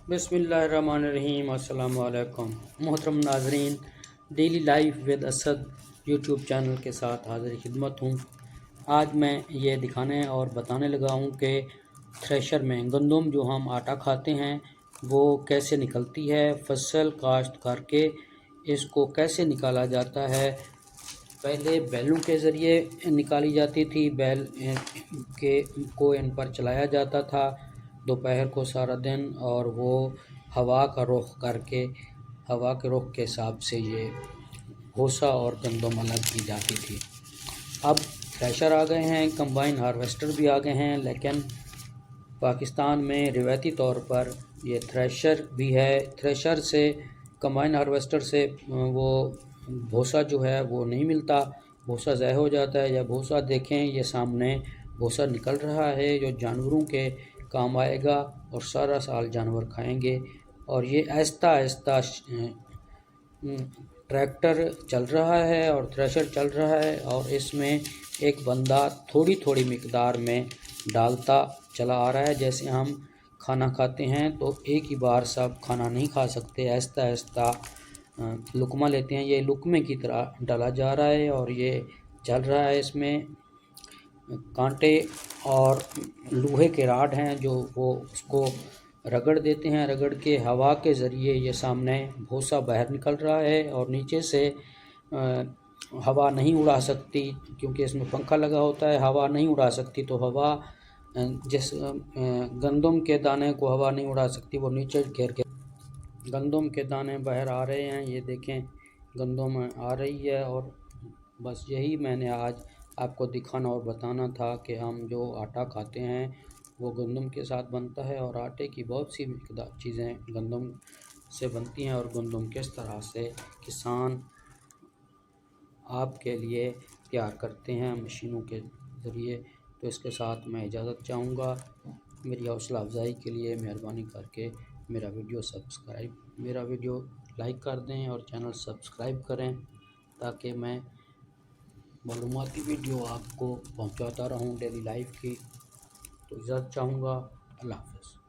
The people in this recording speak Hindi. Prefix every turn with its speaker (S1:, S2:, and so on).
S1: बिस्मिल्लाहिर्रहमानिर्रहीम। अस्सलाम वालेकुम मोहतरम नाजरीन, daily life with Asad YouTube channel के साथ हाज़िर खिदमत हूँ। आज मैं ये दिखाने और बताने लगा हूँ कि थ्रेशर में गंदम जो हम आटा खाते हैं वो कैसे निकलती है, फसल काश्त करके इसको कैसे निकाला जाता है। पहले बैलों के ज़रिए निकाली जाती थी, बैल के को इन पर चलाया जाता था दोपहर को सारा दिन, और वो हवा का रुख करके हवा के रुख के हिसाब से ये भूसा और गंदम अलग की जाती थी। अब थ्रेशर आ गए हैं, कंबाइन हार्वेस्टर भी आ गए हैं, लेकिन पाकिस्तान में रिवायती तौर पर ये थ्रेशर भी है। थ्रेशर से, कंबाइन हार्वेस्टर से वो भूसा जो है वो नहीं मिलता, भूसा ज़ाय हो जाता है। या भूसा देखें, ये सामने भूसा निकल रहा है जो जानवरों के काम आएगा और सारा साल जानवर खाएंगे। और ये आहिस्ता आहिस्ता ट्रैक्टर चल रहा है और थ्रेशर चल रहा है, और इसमें एक बंदा थोड़ी थोड़ी मिकदार में डालता चला आ रहा है। जैसे हम खाना खाते हैं तो एक ही बार सब खाना नहीं खा सकते, आहिस्ता आहिस्ता लुकमा लेते हैं। ये लुकमे की तरह डाला जा रहा है और ये चल रहा है। इसमें कांटे और लोहे के राड हैं जो वो उसको रगड़ देते हैं। रगड़ के हवा के ज़रिए ये सामने भूसा बाहर निकल रहा है, और नीचे से हवा नहीं उड़ा सकती क्योंकि इसमें पंखा लगा होता है। हवा नहीं उड़ा सकती तो हवा जिस गंदम के दाने को हवा नहीं उड़ा सकती, वो नीचे गिर के गंदम के दाने बाहर आ रहे हैं। ये देखें, गंदम आ रही है। और बस यही मैंने आज आपको दिखाना और बताना था कि हम जो आटा खाते हैं वो गंदम के साथ बनता है, और आटे की बहुत सी चीज़ें गंदम से बनती हैं, और गंदम किस तरह से किसान आपके लिए तैयार करते हैं मशीनों के ज़रिए। तो इसके साथ मैं इजाज़त चाहूँगा। मेरी हौसला अफजाई के लिए मेहरबानी करके मेरा वीडियो लाइक कर दें और चैनल सब्सक्राइब करें, ताकि मैं मालूमाती वीडियो आपको पहुंचाता रहूं डेली लाइफ की। तो इजाज़त चाहूँगा। अल्लाह हाफ़िज़।